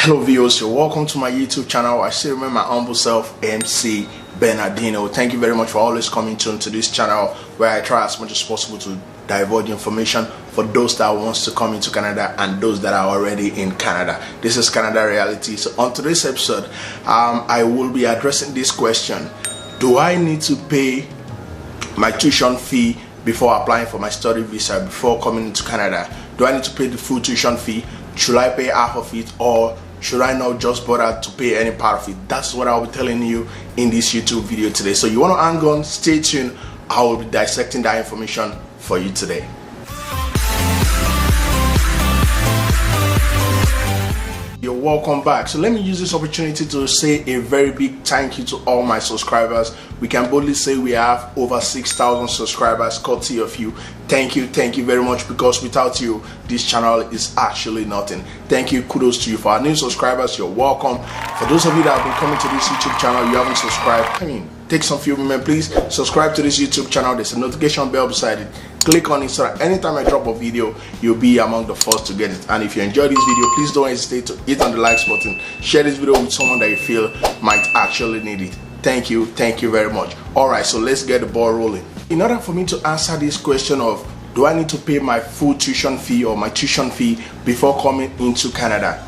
Hello viewers, you're welcome to my YouTube channel. I still remember my humble self, MC Bernardino. Thank you very much for always coming to this channel where I try as much as possible to divulge information for those that wants to come into Canada and those that are already in Canada. This is Canada Reality. So on today's episode, I will be addressing this question: do I need to pay my tuition fee before applying for my study visa before coming into Canada? Do I need to pay the full tuition fee? Should I pay half of it, or should I not just bother to pay any part of it? That's what I'll be telling you in this YouTube video today. So you want to hang on, stay tuned. I will be dissecting that information for you today. You're welcome back. So let me use this opportunity to say a very big thank you to all my subscribers. We can boldly say we have over 6,000 subscribers, courtesy of you. Thank you very much, because without you this channel is actually nothing. Thank you, kudos to you. For our new subscribers, you're welcome. For those of you that have been coming to this YouTube channel, you haven't subscribed, take some few moments, please subscribe to this YouTube channel. There's a notification bell beside it. Click on it so that anytime I drop a video, you'll be among the first to get it. And if you enjoy this video, please don't hesitate to hit on the likes button. Share this video with someone that you feel might actually need it. Thank you very much. Alright, so let's get the ball rolling. In order for me to answer this question of do I need to pay my full tuition fee or my tuition fee before coming into Canada,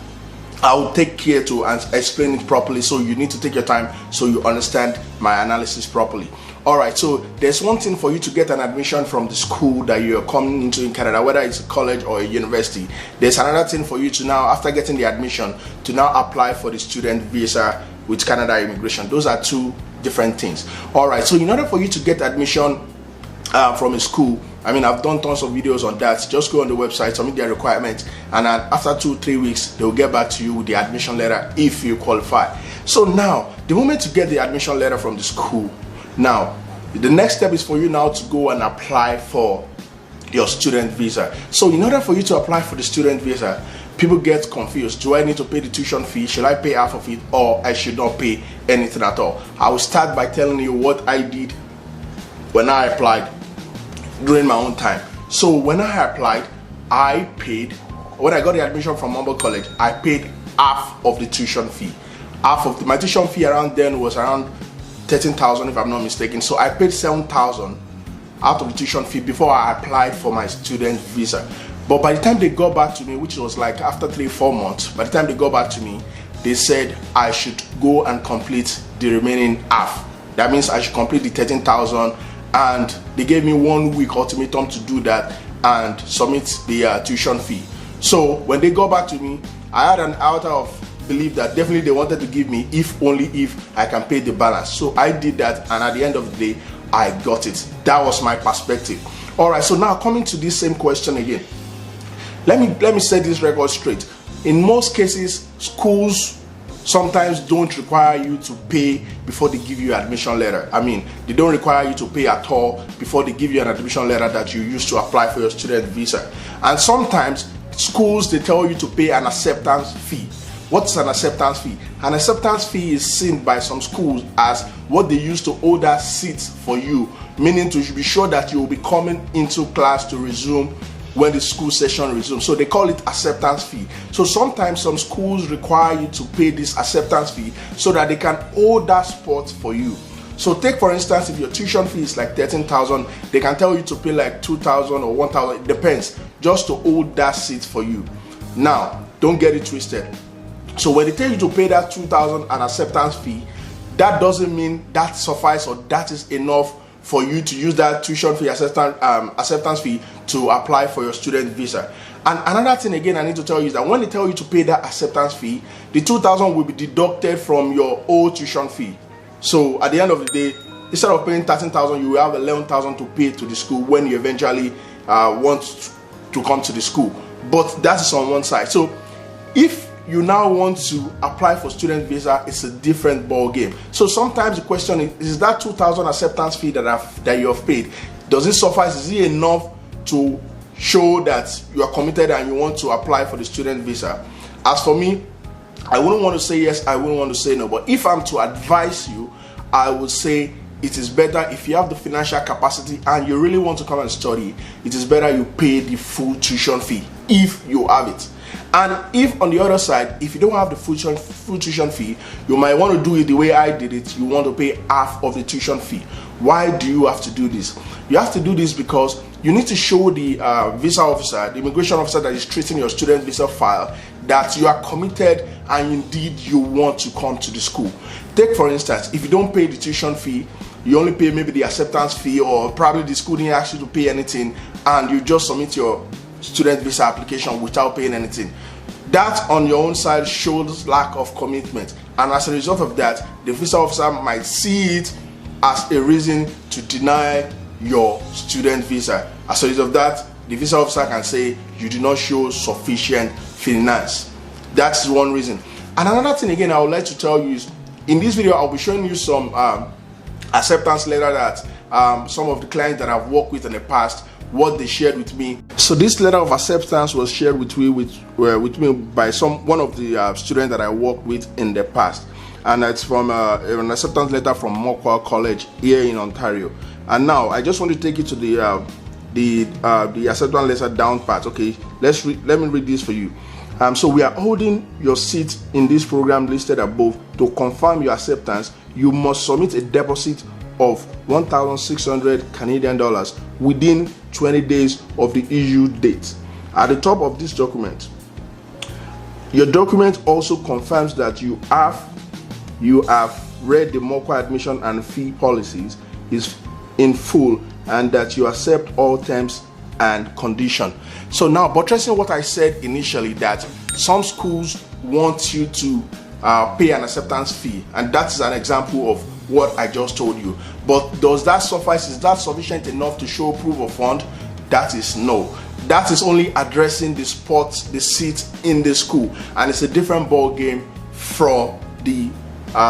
I will take care to explain it properly, so you need to take your time so you understand my analysis properly. Alright, so there's one thing for you to get an admission from the school that you're coming into in Canada, whether it's a college or a university. There's another thing for you to now, after getting the admission, to now apply for the student visa with Canada Immigration. Those are two different things. Alright, so in order for you to get admission from a school, I've done tons of videos on that. Just go on the website, submit their requirements, and then after 2-3 weeks, they'll get back to you with the admission letter if you qualify. So now, the moment you get the admission letter from the school, now the next step is for you now to go and apply for your student visa. So in order for you to apply for the student visa, people get confused. Do I need to pay the tuition fee? Should I pay half of it, or I should not pay anything at all? I will start by telling you what I did when I applied during my own time. So when I applied, I paid, when I got the admission from Umbach College, I paid half of the tuition fee. My tuition fee around then was around 13,000 if I'm not mistaken. So I paid 7,000 out of the tuition fee before I applied for my student visa. But by the time they got back to me, which was like after 3-4 months, by the time they got back to me, they said I should go and complete the remaining half. That means I should complete the 13,000, and they gave me 1 week ultimatum to do that and submit the tuition fee. So when they got back to me, I had an outer of believe that definitely they wanted to give me if only if I can pay the balance. So I did that, and at the end of the day, I got it. That was my perspective. Alright, so now coming to this same question again. Let me set this record straight. In most cases, schools sometimes don't require you to pay before they give you an admission letter. They don't require you to pay at all before they give you an admission letter that you use to apply for your student visa. And sometimes schools, they tell you to pay an acceptance fee. What's an acceptance fee? An acceptance fee is seen by some schools as what they use to order seats for you, meaning to be sure that you will be coming into class to resume when the school session resumes. So they call it acceptance fee. So sometimes some schools require you to pay this acceptance fee so that they can hold that spot for you. So take for instance, if your tuition fee is like 13,000, they can tell you to pay like 2,000 or 1,000, it depends, just to hold that seat for you. Now, don't get it twisted. So when they tell you to pay that 2,000 an acceptance fee, that doesn't mean that suffice or that is enough for you to use that tuition fee acceptance fee to apply for your student visa. And another thing again I need to tell you is that when they tell you to pay that acceptance fee, the 2,000 will be deducted from your old tuition fee. So at the end of the day, instead of paying 13,000, you will have 11,000 to pay to the school when you eventually want to come to the school. But that is on one side. So if you now want to apply for student visa, it's a different ball game. So sometimes the question is that 2,000 acceptance fee that you have paid, does it suffice? Is it enough to show that you are committed and you want to apply for the student visa? As for me, I wouldn't want to say yes, I wouldn't want to say no. But if I'm to advise you, I would say it is better, if you have the financial capacity and you really want to come and study, it is better you pay the full tuition fee if you have it. And if on the other side, if you don't have the full tuition fee, you might want to do it the way I did it. You want to pay half of the tuition fee. Why do you have to do this? You have to do this because you need to show the visa officer, the immigration officer that is treating your student visa file, that you are committed and indeed you want to come to the school. Take for instance, if you don't pay the tuition fee, you only pay maybe the acceptance fee, or probably the school didn't ask you to pay anything, and you just submit your student visa application without paying anything. That on your own side shows lack of commitment, and as a result of that, the visa officer might see it as a reason to deny your student visa. As a result of that, the visa officer can say you do not show sufficient finance. That's one reason. And another thing again I would like to tell you is, in this video I'll be showing you some acceptance letter that some of the clients that I've worked with in the past, what they shared with me. So this letter of acceptance was shared with me by one of the students that I worked with in the past, and it's from an acceptance letter from Mohawk College here in Ontario. And now I just want to take you to the acceptance letter down part. Okay, let me read this for you. So we are holding your seat in this program listed above. To confirm your acceptance, you must submit a deposit of 1,600 Canadian dollars within 20 days of the issue date. At the top of this document, your document also confirms that you have read the Mohawk admission and fee policies is in full, and that you accept all terms and conditions. So now, buttressing what I said initially, that some schools want you to pay an acceptance fee, and that's an example of what I just told you. But does that suffice? Is that sufficient enough to show proof of fund? That is no. That is only addressing the seat in the school, and it's a different ball game from the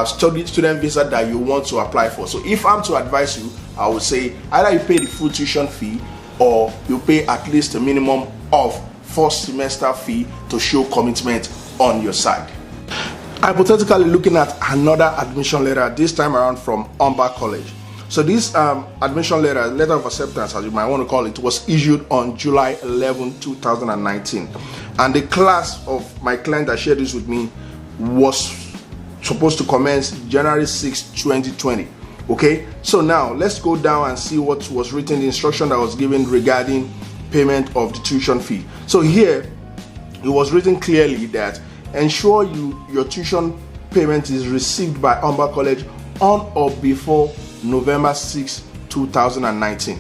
student visa that you want to apply for. So if I'm to advise you, I would say either you pay the full tuition fee, or you pay at least a minimum of first semester fee to show commitment on your side. Hypothetically looking at another admission letter, this time around from Umbach College. So this admission letter of acceptance, as you might want to call it, was issued on July 11, 2019. And the class of my client that shared this with me was supposed to commence January 6, 2020. Okay, so now let's go down and see what was written, the instruction that was given regarding payment of the tuition fee. So here it was written clearly that ensure your tuition payment is received by Umbach College on or before November 6, 2019.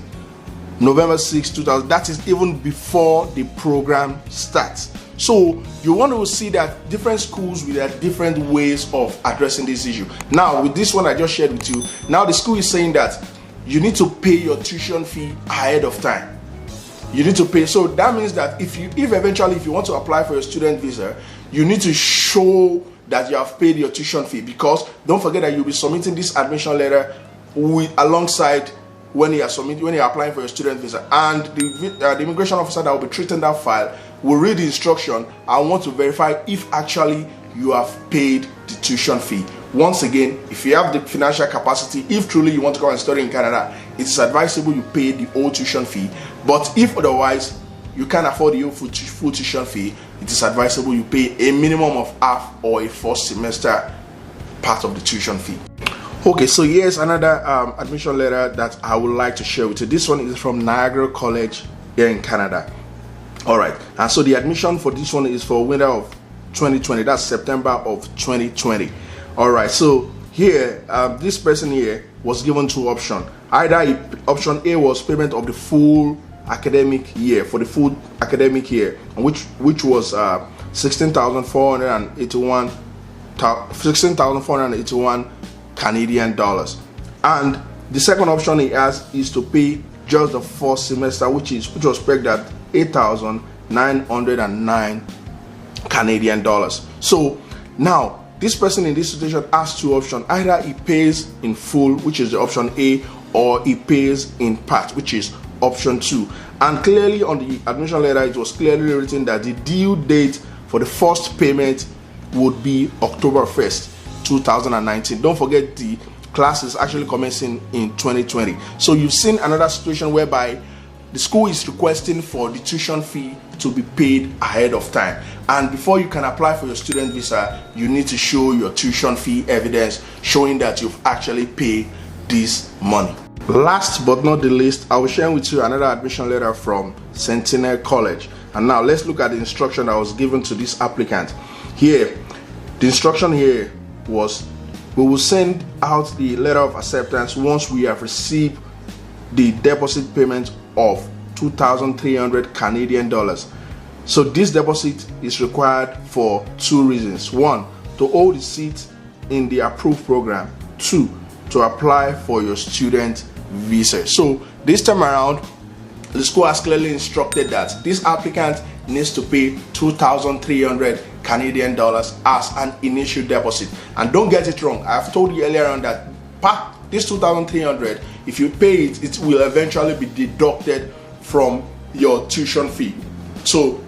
November 6, 2000, that is even before the program starts. So you want to see that different schools with their different ways of addressing this issue. Now with this one I just shared with you, now the school is saying that you need to pay your tuition fee ahead of time. You need to pay. So that means that if eventually you want to apply for your student visa, you need to show that you have paid your tuition fee, because don't forget that you'll be submitting this admission letter alongside when you are applying for your student visa, and the immigration officer that will be treating that file will read the instruction and want to verify if actually you have paid the tuition fee. Once again, if you have the financial capacity, if truly you want to come and study in Canada, it's advisable you pay the whole tuition fee. But if otherwise you can't afford the full tuition fee, it is advisable you pay a minimum of half or a first semester part of the tuition fee. Okay, so here's another admission letter that I would like to share with you. This one is from Niagara College here in Canada. All right, and so the admission for this one is for winter of 2020. That's September of 2020. All right, so here this person here was given two options. Either option A was payment of the full academic year, for the full academic year, which was 16,481 Canadian dollars, and the second option he has is to pay just the first semester, which was pegged at 8,909 Canadian dollars. So now this person in this situation has two options. Either he pays in full, which is the option A, or he pays in part, which is option 2. And clearly on the admission letter it was clearly written that the due date for the first payment would be October 1st, 2019. Don't forget the class is actually commencing in 2020. So you've seen another situation whereby the school is requesting for the tuition fee to be paid ahead of time, and before you can apply for your student visa, you need to show your tuition fee evidence showing that you've actually paid this money. Last but not the least, I will share with you another admission letter from Sentinel College. And now let's look at the instruction that was given to this applicant. Here, the instruction here was, we will send out the letter of acceptance once we have received the deposit payment of 2,300 Canadian dollars. So this deposit is required for two reasons. One, to hold the seat in the approved program. Two, to apply for your student visa. So this time around, the school has clearly instructed that this applicant needs to pay 2,300 Canadian dollars as an initial deposit. And don't get it wrong, I've told you earlier on that this 2,300, if you pay it, it will eventually be deducted from your tuition fee. So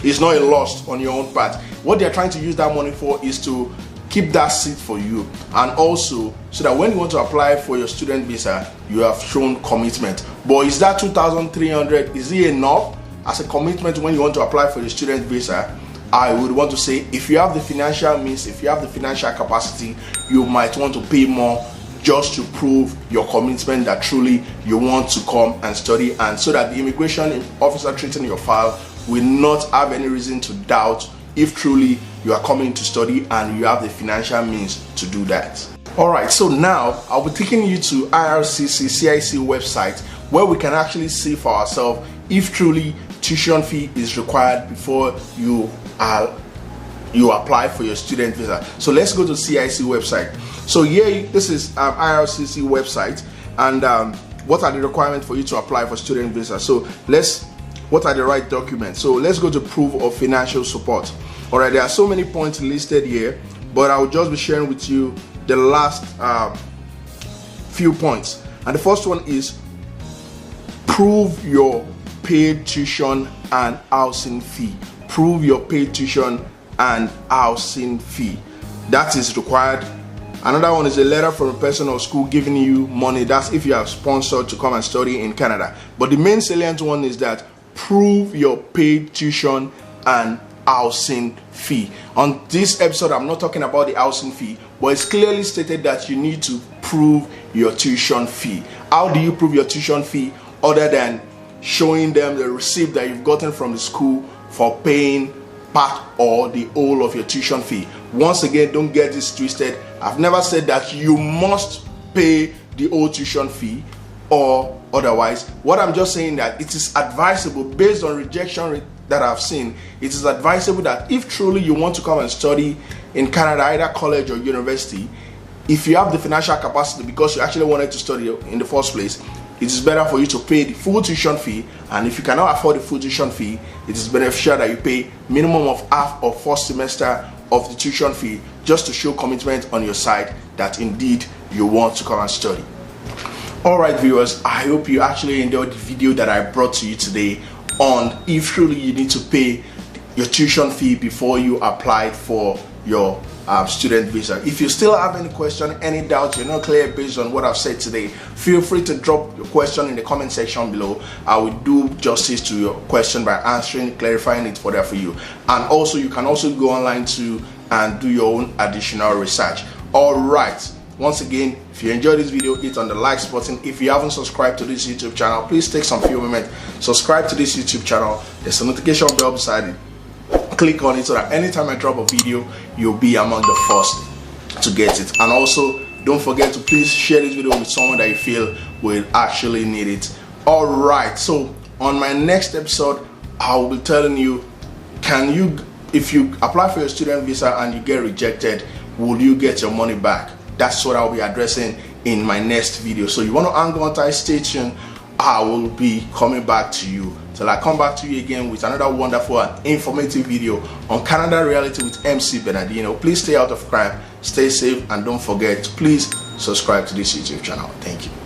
it's not a loss on your own part. What they're trying to use that money for is to keep that seat for you, and also so that when you want to apply for your student visa, you have shown commitment. But is that 2,300, is it enough as a commitment when you want to apply for your student visa? I would want to say, if you have the financial means, if you have the financial capacity, you might want to pay more just to prove your commitment that truly you want to come and study, and so that the immigration officer treating your file will not have any reason to doubt if truly you are coming to study and you have the financial means to do that. Alright, so now I'll be taking you to IRCC CIC website, where we can actually see for ourselves if truly tuition fee is required before you apply for your student visa. So let's go to CIC website. So here, this is IRCC website, and what are the requirements for you to apply for student visa? So what are the right documents? So let's go to proof of financial support. Alright, there are so many points listed here, but I will just be sharing with you the last few points. And the first one is prove your paid tuition and housing fee. Prove your paid tuition and housing fee. That is required. Another one is a letter from a person or school giving you money. That's if you have sponsored to come and study in Canada. But the main salient one is that prove your paid tuition and housing fee. On this episode, I'm not talking about the housing fee, but it's clearly stated that you need to prove your tuition fee. How do you prove your tuition fee other than showing them the receipt that you've gotten from the school for paying part or the whole of your tuition fee? Once again, don't get this twisted. I've never said that you must pay the whole tuition fee or otherwise. What I'm just saying that it is advisable, based on rejection that I've seen, it is advisable that if truly you want to come and study in Canada, either college or university, if you have the financial capacity because you actually wanted to study in the first place, it is better for you to pay the full tuition fee. And if you cannot afford the full tuition fee, it is beneficial that you pay minimum of half or first semester of the tuition fee, just to show commitment on your side that indeed you want to come and study. Alright viewers, I hope you actually enjoyed the video that I brought to you today on if truly you need to pay your tuition fee before you apply for your student visa. If you still have any question, any doubt, you're not clear based on what I've said today, feel free to drop your question in the comment section below. I will do justice to your question by answering, clarifying it further for you. And also you can also go online too and do your own additional research. Alright, once again, if you enjoyed this video, hit on the likes button. If you haven't subscribed to this YouTube channel, please take some few moments, subscribe to this YouTube channel. There's a notification bell beside it. Click on it so that anytime I drop a video, you'll be among the first to get it. And also, don't forget to please share this video with someone that you feel will actually need it. Alright, so on my next episode, I will be telling you, if you apply for your student visa and you get rejected, will you get your money back? That's what I'll be addressing in my next video. So you want to hang on tight, stay tuned. I will be coming back to you till I come back to you again with another wonderful and informative video on Canada Reality with MC Bernardino. Please stay out of crime, stay safe, and don't forget to please subscribe to this YouTube channel. Thank you.